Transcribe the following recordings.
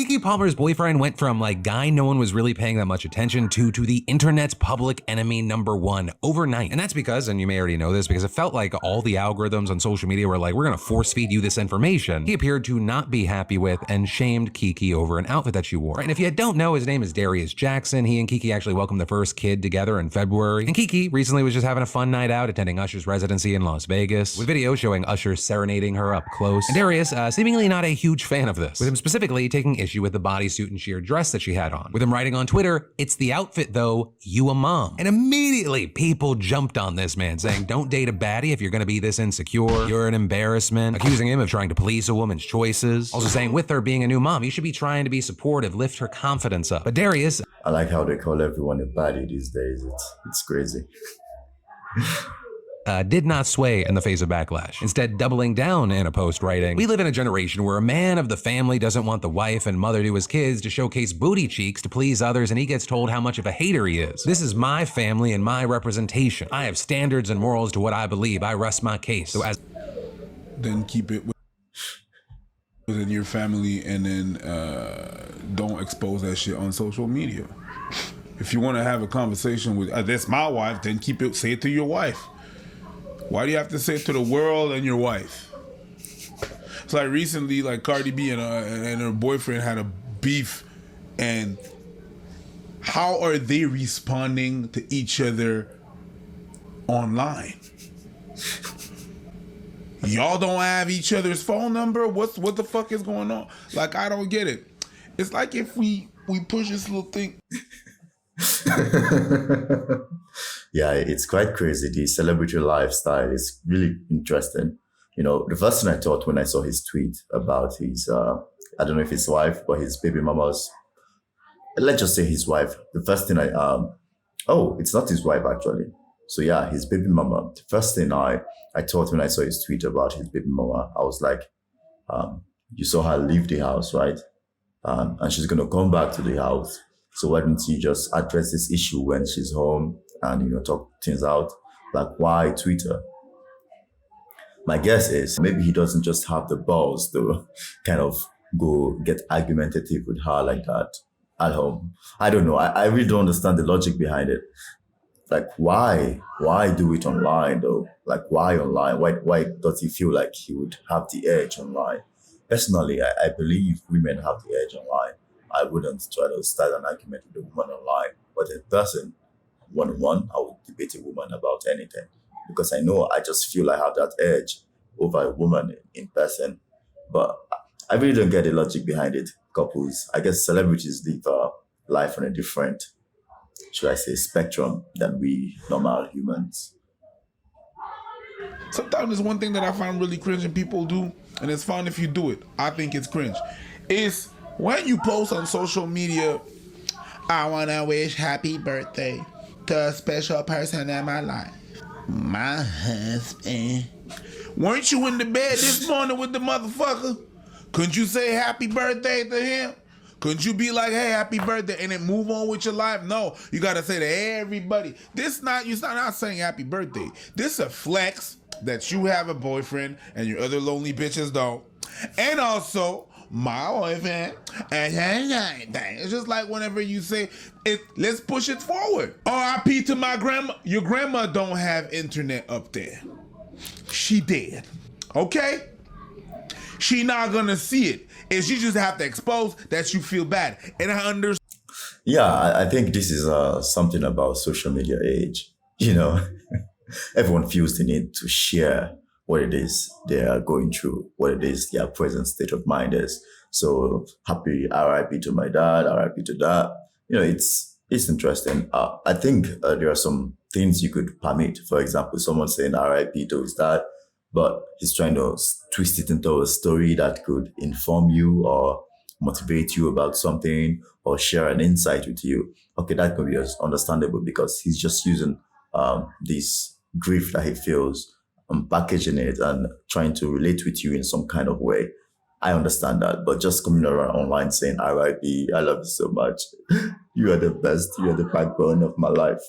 Keke Palmer's boyfriend went from like guy no one was really paying that much attention to the internet's public enemy #1 overnight. And that's because, and you may already know this, because it felt like all the algorithms on social media were like, we're gonna force feed you this information. He appeared to not be happy with and shamed Keke over an outfit that she wore. Right? And if you don't know, his name is Darius Jackson. He and Keke actually welcomed their first kid together in February. And Keke recently was just having a fun night out attending Usher's residency in Las Vegas, with videos showing Usher serenading her up close. And Darius, seemingly not a huge fan of this, with him specifically taking issue with the bodysuit and sheer dress that she had on, with him writing on Twitter, "It's the outfit though, you a mom." And immediately people jumped on this man, saying, don't date a baddie if you're gonna be this insecure, you're an embarrassment, accusing him of trying to police a woman's choices. Also saying with her being a new mom, you should be trying to be supportive, lift her confidence up. But Darius, I like how they call everyone a baddie these days. It's crazy. did not sway in the face of backlash, instead doubling down in a post writing, "We live in a generation where a man of the family doesn't want the wife and mother to his kids to showcase booty cheeks to please others, and he gets told how much of a hater he is. This is my family and my representation. I have standards and morals to what I believe. I rest my case." So as then keep it within your family, and then don't expose that shit on social media. If you want to have a conversation with, that's my wife, then say it to your wife. Why do you have to say it to the world and your wife? It's like recently, like Cardi B and her boyfriend had a beef, and how are they responding to each other online? Y'all don't have each other's phone number? What the fuck is going on? Like, I don't get it. It's like if we push this little thing. Yeah, it's quite crazy. The celebrity lifestyle is really interesting. You know, the first thing I thought when I saw his tweet about his, I don't know if his wife, but his baby mama's, let's just say his wife. The first thing it's not his wife actually. So yeah, his baby mama. The first thing I thought when I saw his tweet about his baby mama, I was like, you saw her leave the house, right? And she's going to come back to the house. So why don't you just address this issue when she's home and, talk things out? Like, why Twitter? My guess is maybe he doesn't just have the balls to kind of go get argumentative with her like that at home. I don't know. I really don't understand the logic behind it. Like, why do it online though? Like, why online? Why does he feel like he would have the edge online? Personally, I believe women have the edge online. I wouldn't try to start an argument with a woman online, but in person, one-on-one, I would debate a woman about anything, because I just feel I have that edge over a woman in person. But I really don't get the logic behind it. Couples, I guess celebrities live life on a different, should I say, spectrum than we normal humans. Sometimes there's one thing that I find really cringe and people do, and it's fine if you do it. I think it's cringe. Is when you post on social media, "I want to wish happy birthday to a special person in my life, my husband." Weren't you in the bed this morning with the motherfucker? Couldn't you say happy birthday to him? Couldn't you be like, "Hey, happy birthday," and then move on with your life? No, you got to say to everybody. You're not saying happy birthday. This is a flex that you have a boyfriend and your other lonely bitches don't. And also, my boyfriend, and it's just like whenever you say it, let's push it forward. R.I.P. to my grandma. Your grandma don't have internet up there. She dead. Okay? She not gonna see it. And she just have to expose that you feel bad. And I understand. Yeah, I think this is something about social media age. Everyone feels the need to share what it is they are going through, what it is their present state of mind is. So happy RIP to my dad, RIP to that. It's interesting. I think there are some things you could permit. For example, someone saying RIP to his dad, but he's trying to twist it into a story that could inform you or motivate you about something or share an insight with you. Okay, that could be understandable because he's just using this grief that he feels and packaging it and trying to relate with you in some kind of way. I understand that, but just coming around online saying RIP, I love you so much. You are the best. You are the backbone of my life.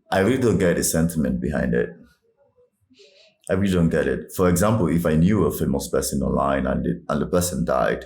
I really don't get the sentiment behind it. I really don't get it. For example, if I knew a famous person online and the person died,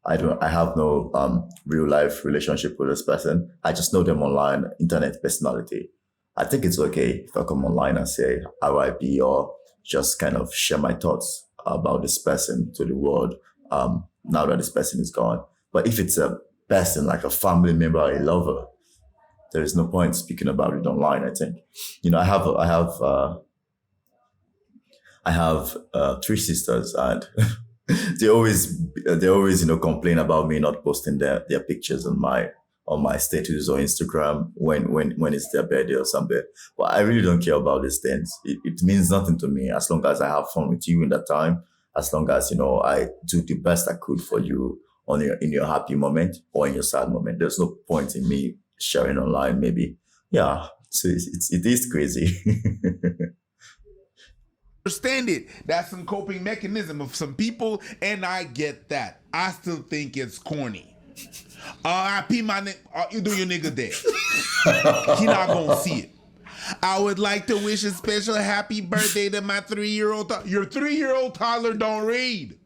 I have no real life relationship with this person. I just know them online, internet personality. I think it's okay if I come online and say RIP or just kind of share my thoughts about this person to the world now that this person is gone. But if it's a person like a family member, a lover, there is no point speaking about it online. I think, I have 3 sisters, and they always complain about me not posting their pictures on my status or Instagram when it's their birthday or something. But I really don't care about these things. It means nothing to me as long as I have fun with you in that time. As long as I do the best I could for you in your happy moment or in your sad moment. There's no point in me sharing online. Maybe, yeah. So it is crazy. Understand it. That's some coping mechanism of some people, and I get that. I still think it's corny. R.I.P. my nigga. You do your nigga dead. He not gonna see it. I would like to wish a special happy birthday to my 3-year-old. Your 3-year-old toddler don't read.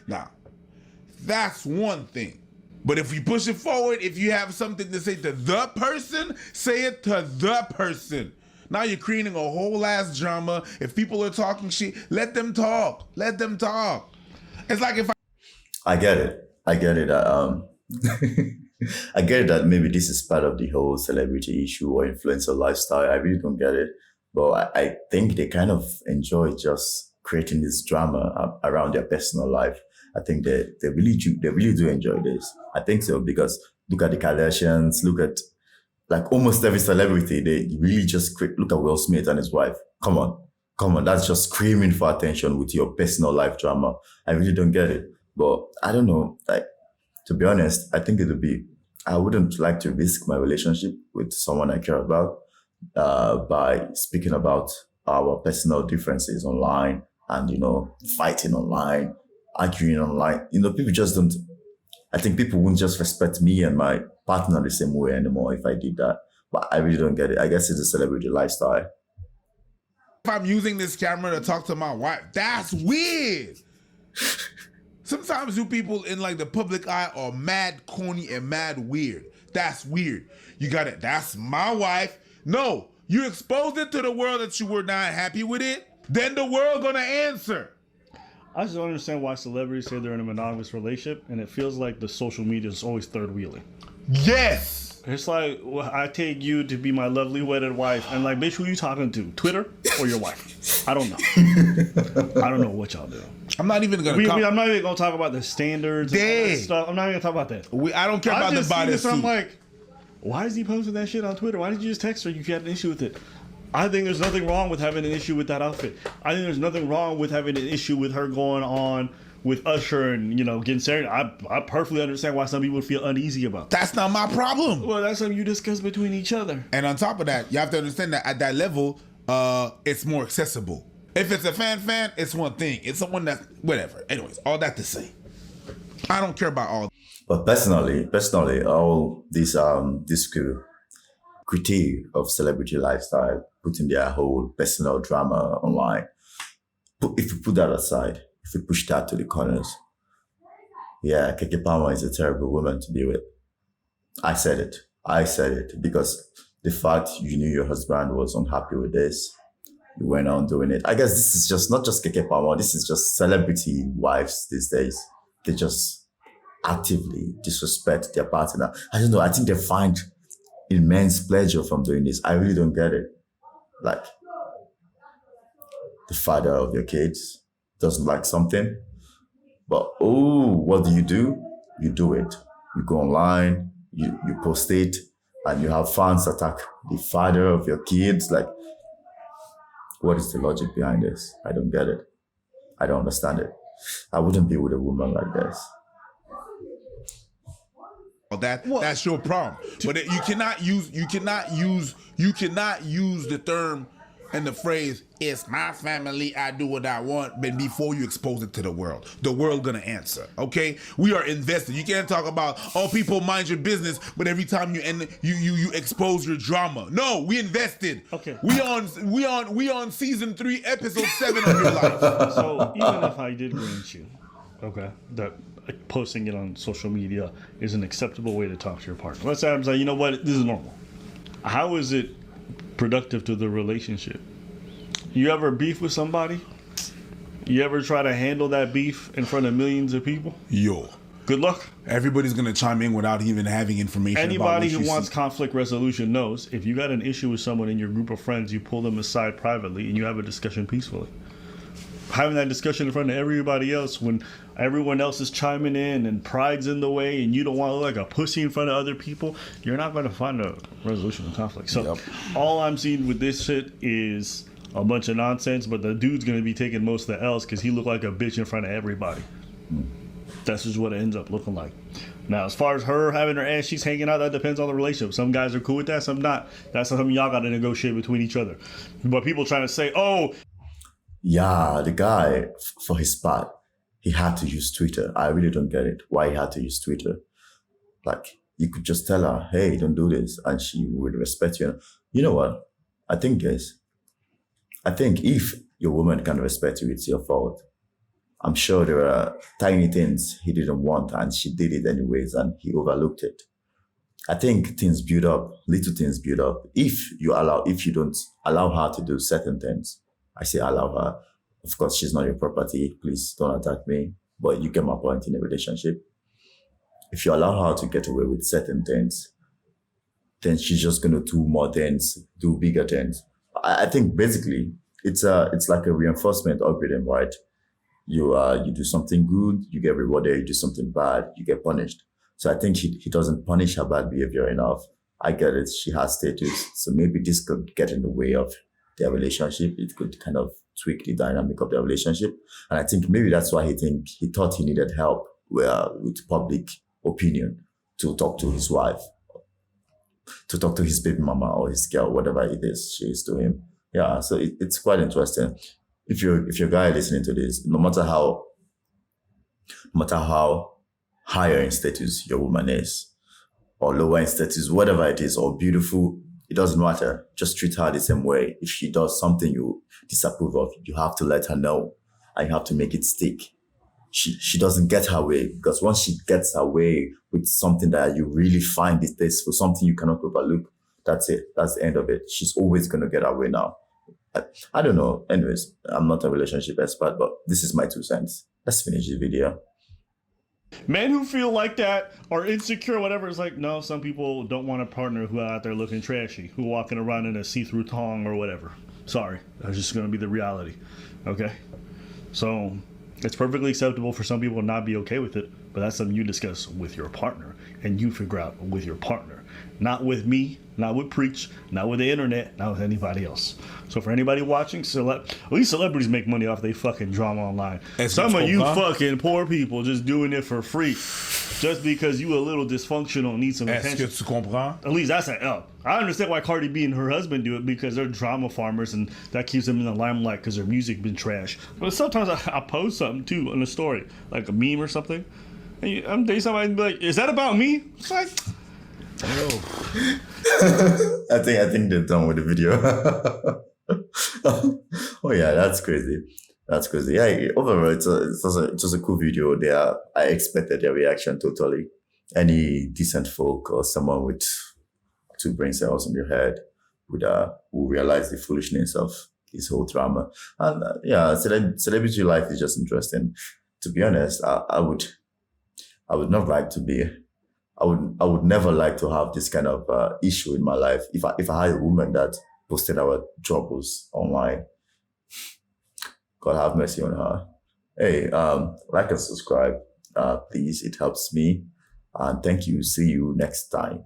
Now, that's one thing. But if you push it forward, if you have something to say to the person, say it to the person. Now you're creating a whole ass drama. If people are talking shit, let them talk. Let them talk. It's like if I get it. I get it. I get it that maybe this is part of the whole celebrity issue or influencer lifestyle. I really don't get it. But I think they kind of enjoy just creating this drama around their personal life. I think they really do enjoy this. I think so, because look at the Kardashians, look at like almost every celebrity. They really just look at Will Smith and his wife. Come on. That's just screaming for attention with your personal life drama. I really don't get it. But I don't know. Like, to be honest, I think I wouldn't like to risk my relationship with someone I care about by speaking about our personal differences online and, fighting online, arguing online. People just don't. I think people wouldn't just respect me and my partner the same way anymore if I did that. But I really don't get it. I guess it's a celebrity lifestyle. If I'm using this camera to talk to my wife, that's weird. Sometimes you people in like the public eye are mad corny and mad weird. That's weird. You got it. That's my wife. No, you exposed it to the world that you were not happy with it. Then the world gonna answer. I just don't understand why celebrities say they're in a monogamous relationship, and it feels like the social media is always third wheeling. Yes. It's like, well, I take you to be my lovely wedded wife, and like, bitch, who you talking to? Twitter or your wife? I don't know. I don't know what y'all do. I'm not even gonna. I'm not even gonna talk about the standards and all that stuff. I'm not even gonna talk about that. I don't care about the bodysuit. I'm like, why is he posting that shit on Twitter? Why did you just text her? You had an issue with it. I think there's nothing wrong with having an issue with that outfit. I think there's nothing wrong with having an issue with her going on with Usher and, getting serious. I perfectly understand why some people feel uneasy about that. That's not my problem. Well, that's something you discuss between each other. And on top of that, you have to understand that at that level, it's more accessible. If it's a fan, it's one thing. It's someone that, whatever. Anyways, all that to say, I don't care about all. But personally, all this critique of celebrity lifestyle, putting their whole personal drama online. If you put that aside, if you push that to the corners, yeah, Keke Palmer is a terrible woman to be with. I said it because the fact you knew your husband was unhappy with this, you went on doing it. I guess this is just not just Keke Palmer, this is just celebrity wives these days. They just actively disrespect their partner. I don't know, I think they find immense pleasure from doing this. I really don't get it. Like, the father of your kids doesn't like something, but what do? You do it. You go online, you post it, and you have fans attack the father of your kids. Like, what is the logic behind this? I don't get it. I don't understand it. I wouldn't be with a woman like this. That's your problem. But you cannot use the term and the phrase, it's my family, I do what I want, but before you expose it to the world gonna answer. Okay? We are invested. You can't talk about, people mind your business, but every time you expose your drama. No, we invested. Okay. We on season 3, episode 7 of your life. So even if I did grant you, Okay, that posting it on social media is an acceptable way to talk to your partner. Let's say I'm like, you know what, this is normal. How is it productive to the relationship? You ever beef with somebody? You ever try to handle that beef in front of millions of people? Yo. Good luck. Everybody's gonna chime in without even having information. Anybody about who wants conflict resolution knows if you got an issue with someone in your group of friends, you pull them aside privately and you have a discussion peacefully. Having that discussion in front of everybody else when everyone else is chiming in and pride's in the way and you don't want to look like a pussy in front of other people, you're not going to find a resolution of conflict. So all I'm seeing with this shit is a bunch of nonsense, but the dude's going to be taking most of the L's because he looked like a bitch in front of everybody. That's just what it ends up looking like. Now, as far as her having her ass cheeks hanging out, that depends on the relationship. Some guys are cool with that, some not. That's something y'all got to negotiate between each other. But people trying to say, oh, yeah, the guy, for his part, he had to use Twitter. I really don't get it. Why he had to use Twitter. Like, you could just tell her, hey, don't do this. And she would respect you. You know what? I think if your woman can respect you, it's your fault. I'm sure there are tiny things he didn't want and she did it anyways and he overlooked it. I think things build up, little things build up. If you don't allow her to do certain things, I say allow her. Of course, she's not your property. Please don't attack me. But you get my point in a relationship. If you allow her to get away with certain things, then she's just going to do more things, do bigger things. I think basically it's like a reinforcement algorithm, right? You do something good, you get rewarded. You do something bad, you get punished. So I think he doesn't punish her bad behavior enough. I get it. She has status. So maybe this could get in the way of their relationship. It could kind of tweak the dynamic of their relationship. And I think maybe that's why he thought he needed help with public opinion to talk to his wife, to talk to his baby mama or his girl, whatever it is she is to him. Yeah, so it's quite interesting. If you're a guy listening to this, no matter how higher in status your woman is, or lower in status, whatever it is, or beautiful, it doesn't matter. Just treat her the same way. If she does something you disapprove of, you have to let her know and you have to make it stick. She doesn't get her way, because once she gets her way with something that you really find distasteful, something you cannot overlook, that's it. That's the end of it. She's always going to get her way now. I don't know. Anyways, I'm not a relationship expert, but this is my 2 cents. Let's finish the video. Men who feel like that are insecure, whatever, it's like, no, some people don't want a partner who are out there looking trashy, who are walking around in a see-through thong or whatever. Sorry, that's just going to be the reality. Okay? So it's perfectly acceptable for some people to not be okay with it, but that's something you discuss with your partner and you figure out with your partner. Not with me, not with Preach, not with the internet, not with anybody else. So for anybody watching, at least celebrities make money off they fucking drama online. Some of you fucking poor people just doing it for free, just because you a little dysfunctional and need some attention. Est-ce que tu comprends? At least that's an L. I understand why Cardi B and her husband do it, because they're drama farmers and that keeps them in the limelight because their music been trash. But sometimes I post something too on the story, like a meme or something, and I'm dating somebody and be like, is that about me? It's like, I think they're done with the video. Oh yeah, that's crazy. That's crazy. Yeah, overall, it was a cool video. I expected their reaction totally. Any decent folk or someone with 2 brain cells in their head would realize the foolishness of this whole drama. And celebrity life is just interesting. To be honest, I would not like to be. I would never like to have this kind of issue in my life. If I had a woman that posted our troubles online, God have mercy on her. Hey, like and subscribe, please. It helps me. And thank you. See you next time.